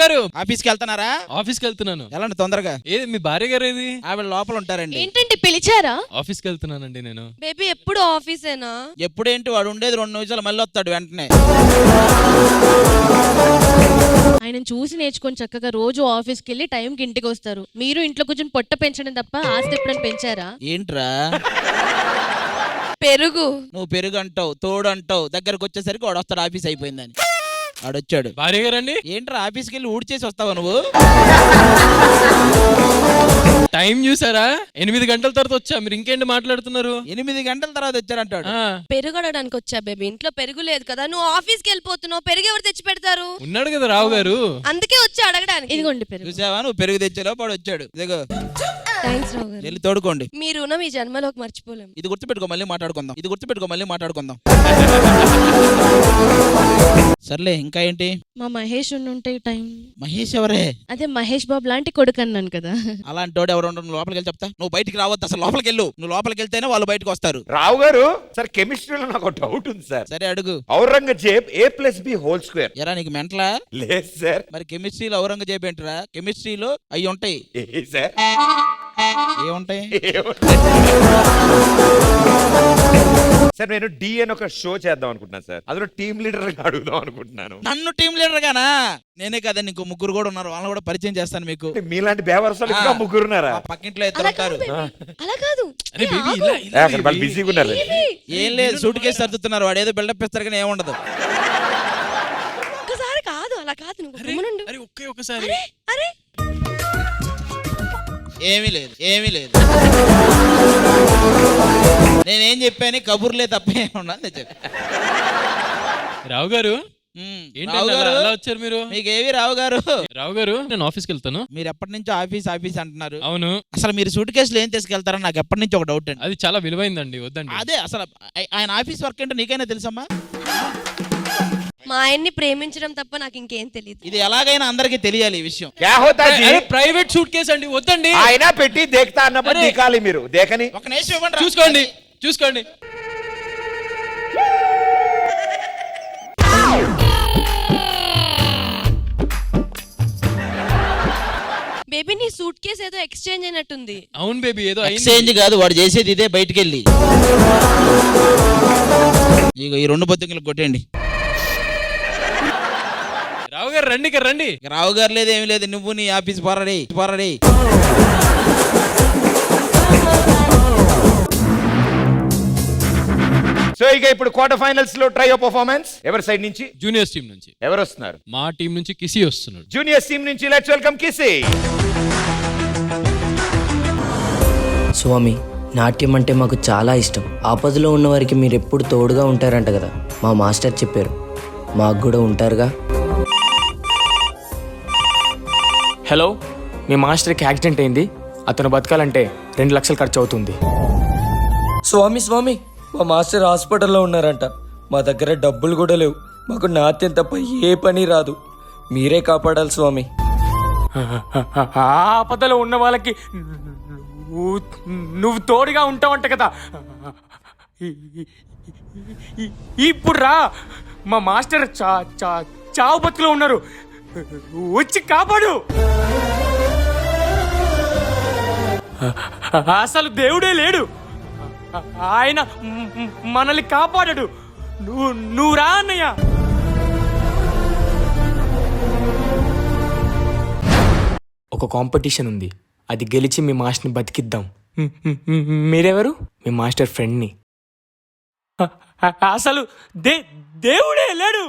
గారు ఆఫీస్కి వెళ్తున్నారా? ఆఫీస్కి వెళ్తున్నాను. వెళ్ళండి తొందరగా. ఏది మీ భార్య గారు ఏది? ఆవిడ లోపల ఉంటారండి. ఏంటండి పిలిచారా? ఆఫీస్కి వెళ్తున్నానండి నేను. బేబీ ఎప్పుడు ఆఫీసేనా? ఎప్పుడేంటి, వాడు ఉండేది 2 నిమిషాలు, మళ్ళీ వస్తాడు వెంటనే. ఆయన చూసి నేర్చుకొని చక్కగా రోజు ఆఫీస్కి వెళ్ళి టైంకి ఇంటికి వస్తారు. మీరు ఇంట్లో కూర్చొని పొట్ట పెంచడం తప్ప ఆస్తి ఎప్పుడైనా పెంచారా? ఏంట్రా పెరుగు? నువ్వు పెరుగు అంటావు, తోడు అంటావు, దగ్గరకు వచ్చేసరికి వాడు వస్తాడు ఆఫీస్ అయిపోయిందని. వాడొచ్చాడు. భార్య గారండి? ఏంట్రా ఆఫీస్కి వెళ్ళి ఊడ్చేసి వస్తావా నువ్వు? టైం చూసారా? 8 గంటల తర్వాత వచ్చా, మీరు ఇంకేంటి మాట్లాడుతున్నారు? 8 గంటల తర్వాత వచ్చారంటాడు. పెరుగు అడగడానికి వచ్చా బేబీ, ఇంట్లో పెరుగు లేదు కదా, నువ్వు ఆఫీస్కి వెళ్ళిపోతున్నావు, పెరుగు ఎవరు తెచ్చి పెడతారు? ఉన్నాడు కదా రావు గారు, అందుకే వచ్చా అడగడానికి. ఇదిగోండి పెరుగు. చూసావా, నువ్వు పెరుగు తెచ్చేలో వాడు వచ్చాడు. ఇదిగో థ్యాంక్స్ రావు గారు. వెళ్ళి తోడుకోండి. మీ రుణం ఈ జన్మలోకి మర్చిపోలేం. ఇది గుర్తుపెట్టుకో, మళ్ళీ మాట్లాడుకుందాం. సర్లే, ఇంకా ఏంటి? మా మహేష్ ఉంటే టైం. మహేష్ ఎవరే? అదే మహేష్ బాబు లాంటి కొడుకు అన్నాను కదా. అలాంటి వాడు ఎవరు ఉండరు. లోపలికి వెళ్ళి చెప్తా. నువ్వు బయటికి రావద్దు అసలు, లోపలికి వెళ్ళు. నువ్వు లోపలికి వెళ్తేనే వాళ్ళు బయటకు వస్తారు. రావు గారు సార్, కెమిస్ట్రీలో నాకు డౌట్ ఉంది సార్. సరే అడుగు. ఔరంగజేబ్ A+B² ఎరా నీకు మెంటలా? లేదు సార్. మరి కెమిస్ట్రీలో ఔరంగజేబ్ ఏంటరా? కెమిస్ట్రీలో అవి ఉంటాయి. సార్ ఏముంటాయి? సార్ నేను డి అని ఒక షో చేద్దాం అనుకుంటున్నాను సార్, అందులో టీమ్ లీడర్ అడుగుదాం అనుకుంటున్నాను. నన్ను టీం లీడర్ గానా? నేనే కదా, నీకు 3 కూడా ఉన్నారు, వాళ్ళని కూడా పరిచయం చేస్తాను మీకు. మీలాంటి బేవరసాలు ఇంకా 3 ఉన్నారా? పక్కింట్లో ఇద్దరు ఉంటారు. అలా కాదు, బిజీగా ఉన్నారు. ఏం లేదు, సూట్ కేసు సర్దుతున్నారు. వాడు ఏదో బిల్డప్ ఇస్తారు కానీ ఏముండదు. ఒకసారి కాదు, అలా కాదు, నువ్వు ఒక్కసారి. అరే ఏమీ లేదు. నేనేం చెప్పాను, కబుర్లే తప్ప ఏముండదు చెప్పి. రావు గారు అలా వచ్చారు మీరు? మీకేవి రావు గారు, నేను ఆఫీస్కి వెళ్తాను. మీరు ఎప్పటి నుంచో ఆఫీస్ అంటున్నారు. అవును. అసలు మీరు సూట్ కేసులు ఏం తీసుకెళ్తారని నాకు ఎప్పటి నుంచి ఒక డౌట్ అండి. అది చాలా విలువైందండి, వద్దండి. అదే అసలు ఆయన ఆఫీస్ వర్క్ ఏంటో నీకైనా తెలుసమ్మా? మా ఆయన్ని ప్రేమించడం తప్ప నాకు ఇంకేం తెలియదు. ఇది ఎలాగైనా అందరికీ తెలియాలి ఈ విషయం. ప్రైవేట్ సూట్ కేసు అండి, వద్దండి. ఆయన పెట్టి దేక్తా అన్నప్పుడు దిగాలి మీరు, దేకని. ఒక నిమిషం ఇవ్వండి. చూసుకోండి. బేబీ నీ సూట్ కేసు ఏదో ఎక్స్చేంజ్ అయినట్టుంది. అవును బేబీ, ఏదో ఎక్స్చేంజ్ కాదు, వాడు చేసేది ఇదే. బయటికి వెళ్ళి ఇగో ఈ 2 బొత్తింకలు కొట్టండి. రావు గారు రండి. రావు గారు లేదు, ఏమి లేదు. నువ్వు నీ ఆఫీస్ పోరాడి. సో ఇక ఇప్పుడు క్వార్టర్ ఫైనల్స్ లో ట్రయో పర్ఫార్మెన్స్ ఎవరి సైడ్ నుంచి? జూనియర్స్ టీం నుంచి. ఎవరు వస్తున్నారు? మా టీం నుంచి కిసి వస్తున్నాడు. జూనియర్స్ టీం నుంచి లెట్స్ వెల్కమ్ కిసి. స్వామి, నాట్యం అంటే మాకు చాలా ఇష్టం. ఆపదలో ఉన్న వారికి మీరు ఎప్పుడు తోడుగా ఉంటారంట కదా, మా మాస్టర్ చెప్పారు. మాకు కూడా ఉంటారుగా. హలో, మీ మాస్టర్కి యాక్సిడెంట్ అయింది. అతను బతకాలంటే 2 లక్షలు ఖర్చు అవుతుంది. స్వామి, మా మాస్టర్ హాస్పిటల్లో ఉన్నారంట. మా దగ్గర డబ్బులు కూడా లేవు. మాకు నాట్యం తప్ప ఏ పని రాదు. మీరే కాపాడాలి స్వామి. ఆపదలో ఉన్న వాళ్ళకి నువ్వు తోడుగా ఉంటావంట కదా. ఇప్పుడు రా, మా మాస్టర్ చావు బతుకులో ఉన్నారు, వచ్చి కాపాడు. అసలు దేవుడే లేడు, ఆయన మనల్ని కాపాడాడు. నువ్వు రా అన్నయ్య. ఒక కాంపిటీషన్ ఉంది, అది గెలిచి మీ మాస్టర్ని బతికిద్దాం. మీరెవరు? మీ మాస్టర్ ఫ్రెండ్ని. అసలు దేవుడే లేడు.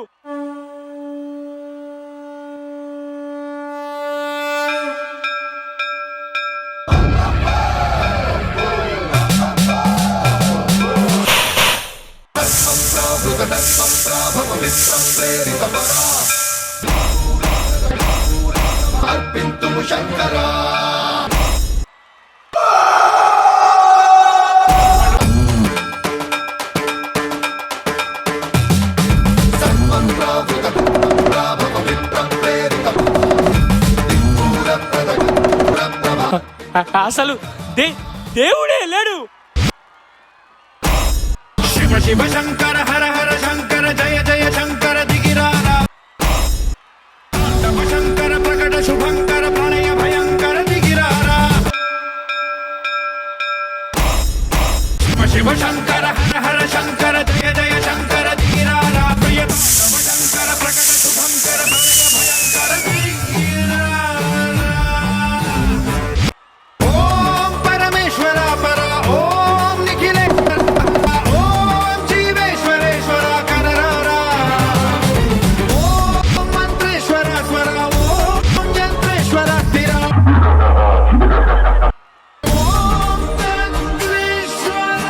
అసలు దేవుడే లేడు. శివ శివ శంకర హర హర శంకర జయ జయ శంకర దిగిరారా శంకర ప్రకట శుభంకర ప్రణయ భయంకర దిగిరారా శివ శివ శంకర హర హర శంకర జయ జయ శంకర దిగిరారా ప్రియ శంకర ప్రకట శుభంకర ప్రణయ భయంకర దిగిరారా. ఓం పరమేశ్వర పర ఓం నిఖిలేశ్వర ఓం జీవేశ్వరేశ్వర కరరారా ఓం మంత్రేశ్వర స్వర ఓం యంత్రేశ్వర స్థిర ఓం తంత్రేశ్వర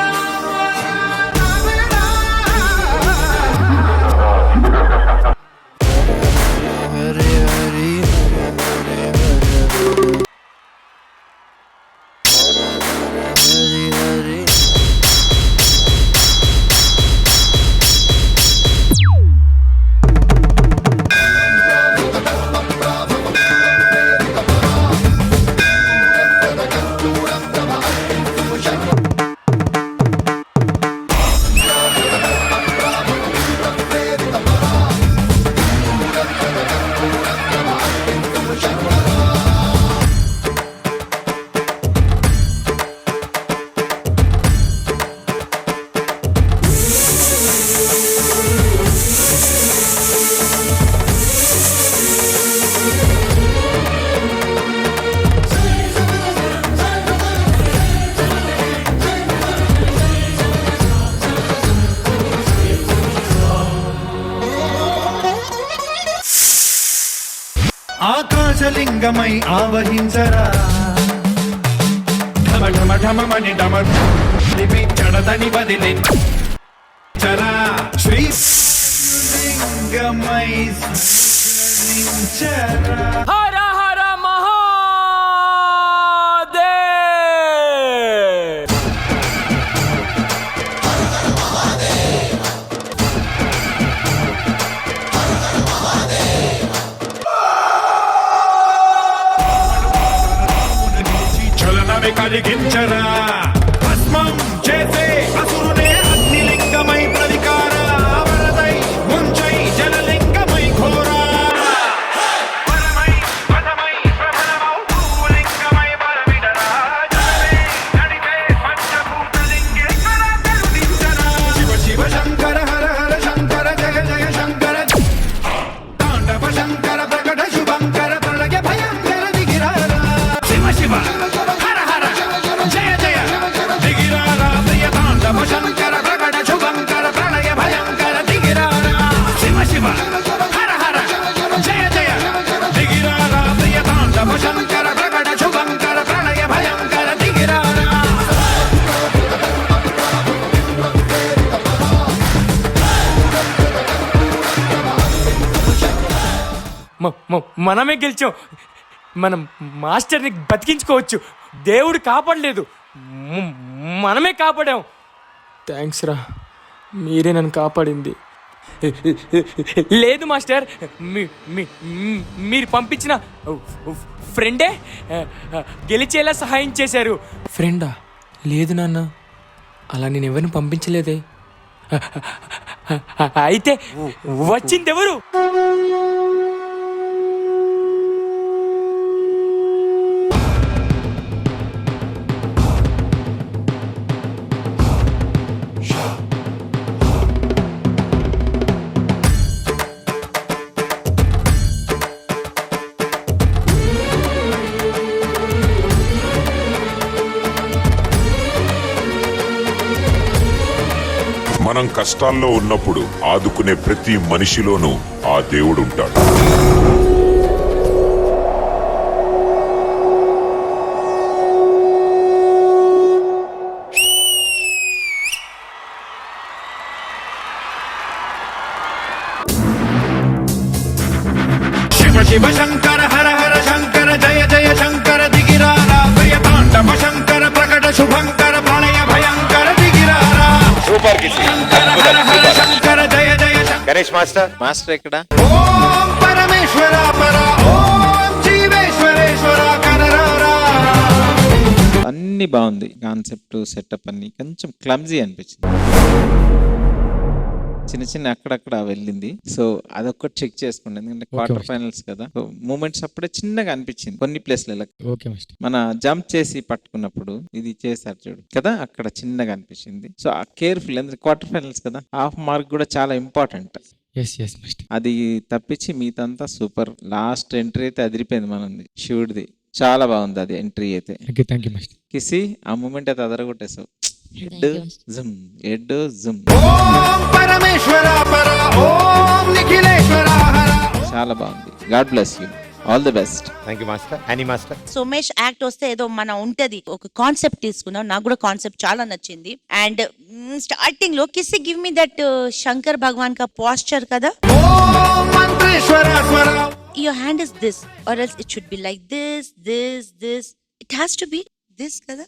ఆకాశలింగమై ఆవహించరా ఢమ ఢమ ఢమమని ఢమ చడదని వదిలించరా శ్రీ లింగమై స్వీకరించరా. హర హర మహాదేవ్. చలనమే కలిగించరా భస్మం చేసే అసురునే అగ్నిలింగమై ప్రవికార వరదై ముంచై జలలింగమై ఘోరా పరమై పదమై ప్రబలమౌ భూలింగమై బలవిడరా జలమే నడిపే పంచభూతలింగేశ్వర కరుణించరా. శివ శివ శంకర హర హర శంకర జయ జయ శంకర తాండవ శంకర ప్రకట శుభంకర ప్రళయ భయంకర దిగిరారా శివ శివ హర హర జయ జయ దిగిరారా ప్రియ తాండవ శంకర ప్రకట శుభంకర ప్రళయ భయంకర దిగిరారా శివ శివ హర హర జయ జయ దిగిరారా ప్రియ తాండవ శంకర ప్రకట శుభంకర ప్రళయ భయంకర దిగిరారా. మనమే గెలిచాం, మనం మాస్టర్ని బతికించుకోవచ్చు. దేవుడు కాపాడలేదు, మనమే కాపాడాం. థ్యాంక్స్ రా, మీరే నన్ను కాపాడింది. లేదు మాస్టర్, మీరు పంపించిన ఫ్రెండే గెలిచేలా సహాయం చేశారు. ఫ్రెండా? లేదు నాన్న, అలా నేను ఎవరిని పంపించలేదే. అయితే వచ్చింది ఎవరు? మనం కష్టాల్లో ఉన్నప్పుడు ఆదుకునే ప్రతి మనిషిలోనూ ఆ దేవుడు ఉంటాడు. శివ శివ శంకర హర హర శంకర జయ జయ శంకర దిగిరారా ప్రియ తాండవ శంకర ప్రకట శుభంకర ప్రళయ భయంకర దిగిరారా. సూపర్ శంకర హర హర శంకర జయ జయ శంకర. గణేష్ మాస్టర్ మాస్టర్ ఎక్కడ? ఓం పరమేశ్వర పర ఓం జీవేశ్వరేశ్వర కనరారా. అన్ని బాగుంది, కాన్సెప్ట్ సెటప్ అన్ని కొంచెం క్లమ్జీ అనిపించింది, చిన్న చిన్న అక్కడక్కడ వెళ్ళింది. సో అదొక్కటి చెక్ చేసుకోండి, ఎందుకంటే క్వార్టర్ ఫైనల్స్ కదా. సో మూమెంట్స్ అప్పుడే చిన్నగా అనిపించింది కొన్ని ప్లేస్లలో. మన జంప్ చేసి పట్టుకున్నప్పుడు ఇది చేశారు చూడు కదా, అక్కడ చిన్నగా అనిపించింది. సో ఆ కేర్ఫుల్, ఎందుకంటే క్వార్టర్ ఫైనల్స్ కదా, హాఫ్ మార్క్ కూడా చాలా ఇంపార్టెంట్. అది తప్పించి మీతంతా సూపర్. లాస్ట్ ఎంట్రీ అయితే అదిరిపోయింది మనది, శివుడిది చాలా బాగుంది అది ఎంట్రీ అయితే. కిసి ఆ మూమెంట్ అయితే అదరగొట్టేసావు. హెడ్ జుమ్, హెడ్ జుమ్. ఓం పరమేశ్వర పర ఓం నిఖిలేశ్వర హర. చాలా బాగుంది. God bless you, all the best. Thank you master. Honey master. Somesh act వస్తే ఏదో మన ఉంటది, ఒక కాన్సెప్ట్ తీసుకున్నాం. నాకు కూడా కాన్సెప్ట్ చాలా నచ్చింది. అండ్ స్టార్టింగ్ లో kiss give me that Shankar Bhagwan కా పోస్చర్ కదా, ఓం మంత్రేశ్వర స్వర. your hand is this or else it should be like this, it has to be this kada.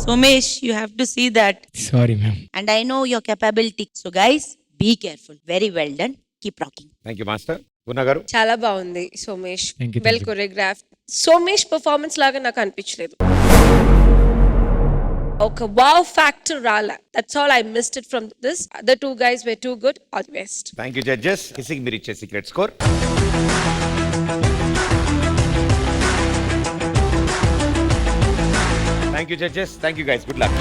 Somesh, you have to see that. Sorry ma'am. And I know your capability, so guys, be careful. Very well done, keep rocking. Thank you master. Purna garu. చాలా బాగుంది Somesh, Thank you, well thank you. Choreograph. Somesh performance లాగా నాకు అనిపించలేదు, ఒక wow factor రాలా. That's all I missed it from this. Other two guys were too good. All the best. Thank you judges. కిసింగ్ మీరు ఇచ్చే secret score. Thank you judges. Thank you guys. Good luck.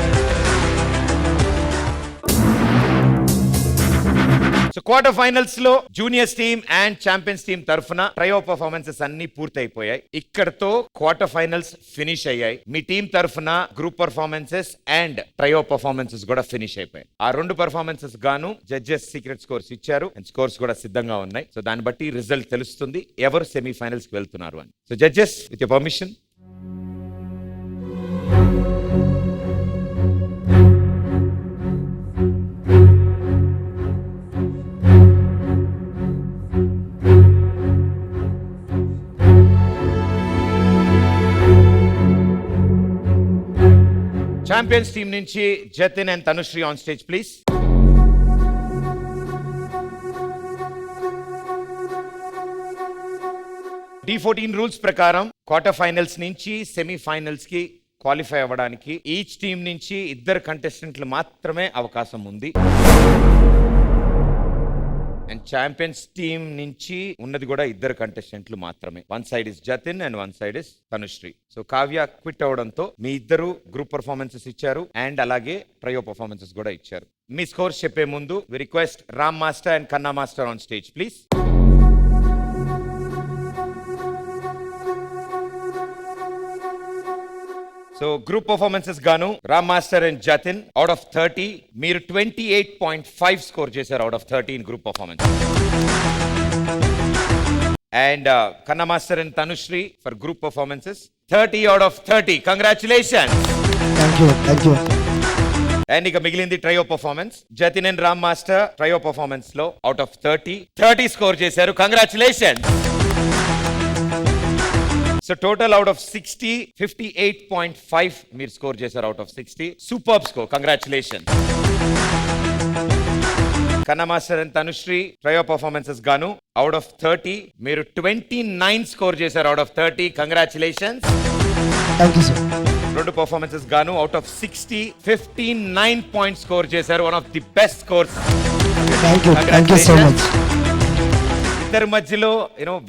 So quarter finals లో juniors team and champions team తరఫున trio performances అన్ని పూర్తయిపోయాయి. ఇక్కడతో quarter finals finish అయ్యాయి. మీ team తరఫున group performances and trio performances కూడా ఫినిష్ అయిపోయాయి. ఆ రెండు పర్ఫార్మెన్సెస్ గాను జడ్జెస్ సీక్రెట్ స్కోర్స్ ఇచ్చారు అండ్ స్కోర్స్ కూడా సిద్ధంగా ఉన్నాయి. సో దాన్ని బట్టి రిజల్ట్ తెలుస్తుంది ఎవరు సెమీఫైనల్స్ కి వెళ్తున్నారు అని. So judges, with your permission. Champions team నుంచి Jatin and Tanushree on stage please. D14 rules ప్రకారం క్వార్టర్ ఫైనల్స్ నుంచి సెమీఫైనల్స్ కి క్వాలిఫై అవ్వడానికి ఈచ్ టీం నుంచి ఇద్దరు కంటెస్టెంట్లు మాత్రమే అవకాశం ఉంది. అండ్ ఛాంపియన్స్ టీం నుంచి ఉన్నది కూడా ఇద్దరు కంటెస్టెంట్లు మాత్రమే. One side is Jatin and one side is Tanushree. So Kavya quit అవడంతో మీ ఇద్దరు గ్రూప్ పర్ఫార్మెన్సెస్ ఇచ్చారు అండ్ అలాగే ట్రయో పర్ఫార్మెన్సెస్ కూడా ఇచ్చారు. మీ స్కోర్స్ చెప్పే ముందు we request Ram master and Kanna master on stage please. So group performances గాను Ram master and Jatin out of 30 మీరు 28.5 స్కోర్ చేశారు out of 30 in group performance. And Kanna master and Tanushree for group performances 30 out of 30. Congratulations. Thank you. And ఇక మిగిలింది trio performance. Jatin and Ram master trio performance లో out of 30 score చేశారు. కంగ్రాచులేషన్స్. So total out of 60 58.5 మీరు score చేశారు out of 60. Super score. Congratulation. Kanna master and Tanushree trio performances గాను out of 30 మీరు 29 score చేశారు out of 30. Congratulations. Thank you sir. రెండు performances గాను అవుట్ ఆఫ్ 60 59 పాయింట్స్ స్కోర్ చేశారు. One of the best scores. Thank you so much. ఇద్దరి మధ్యలో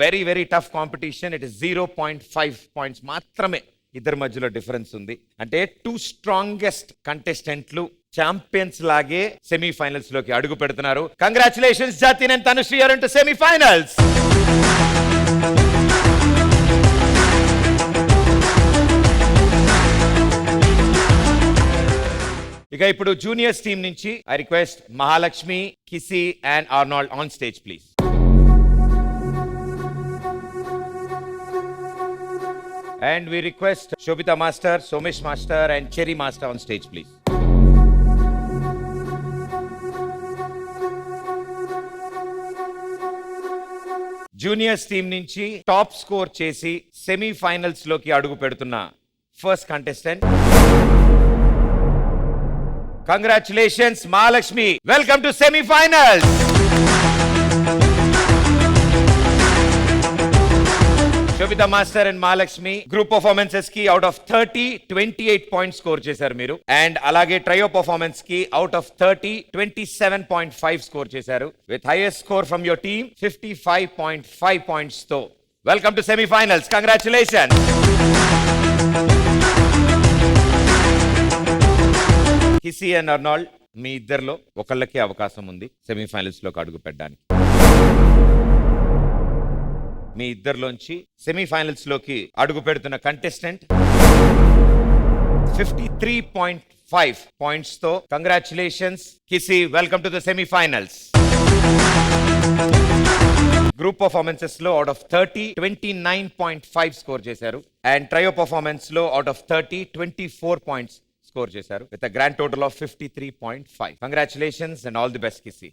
very very tough competition. It is 0.5 points మాత్రమే ఇద్దరి మధ్యలో డిఫరెన్స్ ఉంది. అంటే 2 స్ట్రాంగెస్ట్ కంటెస్టెంట్లు ఛాంపియన్స్ లాగే సెమీఫైనల్స్ లోకి అడుగు పెడుతున్నారు. Congratulations Jatin and Tanushree are into semifinals. ఇక ఇప్పుడు జూనియర్స్ టీం నుంచి I request Mahalakshmi, Kissi and Arnold on stage please. And we request Shobita Master, Somesh Master and Cherry Master on stage please. Juniors team నుంచి top score చేసి semifinals లోకి అడుగు పెడుతున్న first contestant. Congratulations Mahalakshmi, welcome to semifinals. Shobhita master and Mahalakshmi group performances కి out of 30 28 points score చేశారు మీరు. And అలాగే trio performance కి అవుట్ ఆఫ్ 30 27.5 స్కోర్ చేశారు. With highest score from your team 55.5 points తో welcome to semifinals. Congratulation. Kissi and Arnold, మీ ఇద్దరిలో ఒకళ్ళకే అవకాశం ఉంది సెమీఫైనల్స్ లోకి అడుగు పెట్టడానికి. మీ ఇద్దరిలోంచి సెమీఫైనల్స్ లోకి అడుగు పెడుతున్న కంటెస్టెంట్ 53.5 పాయింట్స్ తో congratulations Kissi, welcome to the semifinals. Group performances లో అవుట్ ఆఫ్ 30 29.5 స్కోర్ చేశారు. అండ్ ట్రయో పర్ఫార్మెన్స్ లో అవుట్ ఆఫ్ 30 24 పాయింట్స్ స్కోర్ చేశారు. With a grand total of 53.5. Congratulations and all the best Kissi.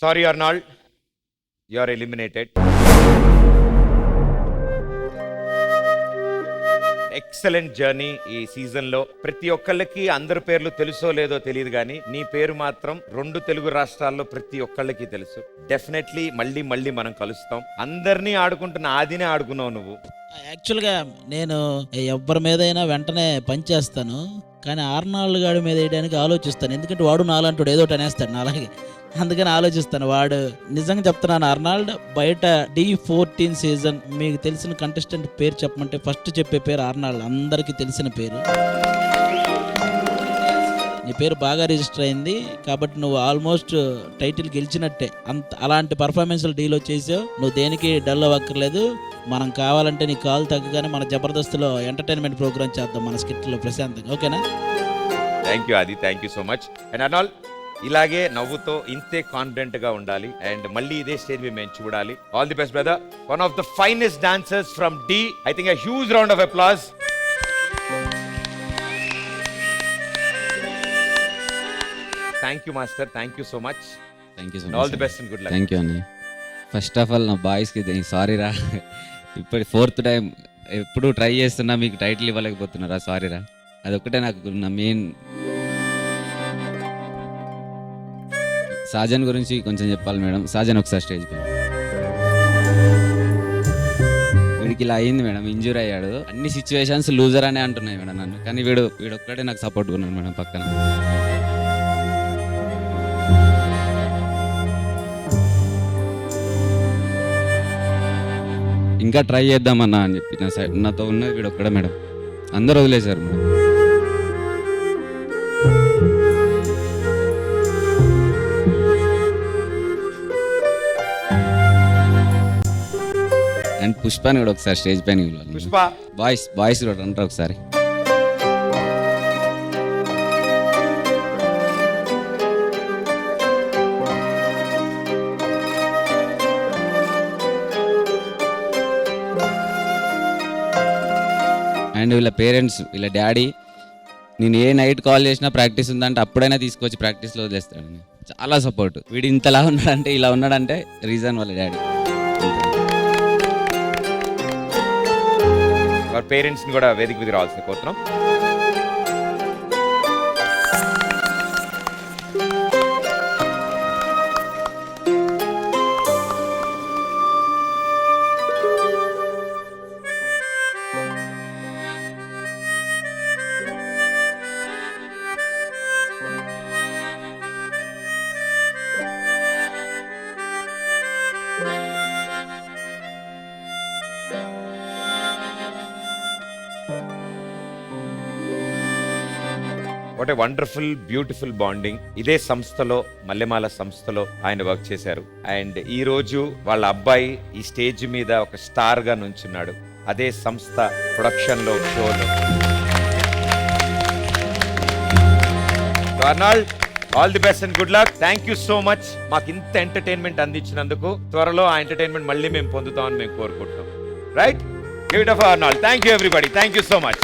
Sorry Arnold, you are eliminated. Excellent journey ఈ season లో. ప్రతి ఒక్కళ్ళకి అందరి పేర్లు తెలుసో లేదో తెలియదు కానీ నీ పేరు మాత్రం 2 తెలుగు రాష్ట్రాల్లో ప్రతి ఒక్కళ్ళకి తెలుసు. డెఫినెట్లీ మళ్ళీ మళ్ళీ మనం కలుస్తాం. అందరినీ ఆడుకుంటున్న ఆదినే ఆడుకున్నావు నువ్వు. యాక్చువల్గా నేను ఎవరి మీదైనా వెంటనే పనిచేస్తాను, కానీ ఆర్నాల్డ్ గాడి మీద వేయడానికి ఆలోచిస్తాను. ఎందుకంటే వాడు నాలంటాడు ఏదో అనేస్తాడు నా అలాగే, అందుకని ఆలోచిస్తాను. వాడు నిజంగా చెప్తున్నాను ఆర్నాల్డ్, బయట D14 సీజన్ మీకు తెలిసిన కంటెస్టెంట్ పేరు చెప్పమంటే ఫస్ట్ చెప్పే పేరు ఆర్నాల్డ్, అందరికీ తెలిసిన పేరు. నీ పేరు బాగా రిజిస్టర్ అయింది కాబట్టి నువ్వు ఆల్మోస్ట్ టైటిల్ గెలిచినట్టే. అలాంటి పర్ఫార్మెన్స్లు డీలో చేసావు. నువ్వు దేనికి డల్ అవ్వక్కర్లేదు. మనం కావాలంటే నీ కాల్ తగ్గగానే మన జబర్దస్త్లో ఎంటర్టైన్మెంట్ ప్రోగ్రామ్ చేద్దాం మన స్కిట్లో ప్రశాంతంగా. ఓకేనా? థ్యాంక్ యూ ఆది, thank you so much. And Arnold, ఇలాగే నవ్వుతో ఇంతే కాన్ఫిడెంట్ గా ఉండాలి అండ్ మళ్ళీ ఇదే స్టేజ్ మేము చూడాలి. All the best brother. One of the finest dancers from Dhee. I think a huge round of applause. Thank you master, thank you so much. Thank you so all the best and good luck. Thank you అన్నయ్య. First of all నా బాయ్స్కి sorry రా, ఇప్పుడు 4th time ఎప్పుడు try చేస్తున్నా మీకు title ఇవ్వలేకపోతున్నారా, sorry రా. అదొక్కటే నాకు నా మెయిన్. సాజన్ గురించి కొంచెం చెప్పాలి మేడం. సాజన్ ఒకసారి స్టేజ్ పై. వీడికి ఇలా అయింది మేడం, ఇంజూర్ అయ్యాడు. అన్ని సిచ్యువేషన్స్ లూజర్ అనే అంటున్నాయి మేడం నన్ను, కానీ వీడొక్కడే నాకు సపోర్ట్ ఉన్నాడు మేడం పక్కన. ఇంకా ట్రై చేద్దామన్నా అని చెప్పి నా సైడ్ నాతో ఉన్నది వీడొక్కడే మేడం. అందరూ వదిలేశారు మేడం. అండ్ పుష్పాని కూడా ఒకసారి స్టేజ్ పైన పుష్ప బాయ్స్ కూడా అంటారు ఒకసారి. అండ్ వీళ్ళ పేరెంట్స్, వీళ్ళ డాడీ, నేను ఏ నైట్ కాల్ చేసినా ప్రాక్టీస్ ఉందంటే అప్పుడైనా తీసుకొచ్చి ప్రాక్టీస్లో వదిలేస్తాడు. చాలా సపోర్ట్. వీడు ఇంతలా ఉన్నాడంటే, ఇలా ఉన్నాడంటే రీజన్ వాళ్ళ డాడీ. వారి పేరెంట్స్ని కూడా వేదిక మీద రావాల్సిన కోరుతున్నాం. What a wonderful beautiful bonding. ఇదే సంస్థలో, మల్లెమాల సంస్థలో ఆయన వర్క్ చేశారు. అండ్ ఈ రోజు వాళ్ళ అబ్బాయి ఈ స్టేజ్ మీద ఒక స్టార్ గా నుంచున్నాడు. అదే సంస్థ ప్రొడక్షన్ లో, షోలో. Arnold, all the best and good luck. Thank you so much మాకు ఇంత ఎంటర్టైన్మెంట్ అందించినందుకు. త్వరలో ఆ ఎంటర్టైన్మెంట్ మళ్ళీ మేము పొందుతామని మేము కోరుకుంటున్నాం. Right, give it up for Arnold. Thank you everybody, thank you so much.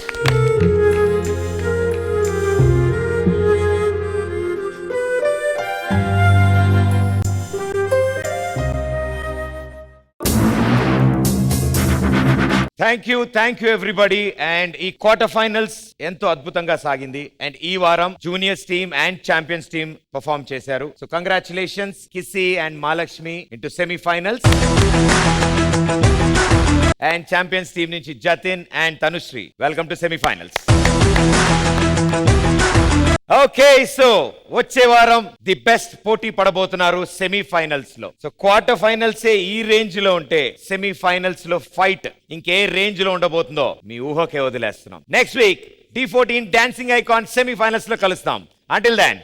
Thank you everybody. And ఈ క్వార్టర్ ఫైనల్స్ ఎంతో అద్భుతంగా సాగింది. అండ్ ఈ వారం juniors team and champions team perform చేశారు. So congratulations Kissi and Mahalakshmi into semifinals. And champions team నుంచి Jatin and Tanushree, welcome to semifinals. Okay, so వచ్చే వారం ది బెస్ట్ పోటీ పడబోతున్నారు సెమీఫైనల్స్ లో. సో క్వార్టర్ ఫైనల్స్ ఈ రేంజ్ లో ఉంటే సెమీఫైనల్స్ లో ఫైట్ ఇంకే రేంజ్ లో ఉండబోతుందో మీ ఊహకే వదిలేస్తున్నాం. Next week D14 dancing icon semifinals లో కలుస్తాం. Until then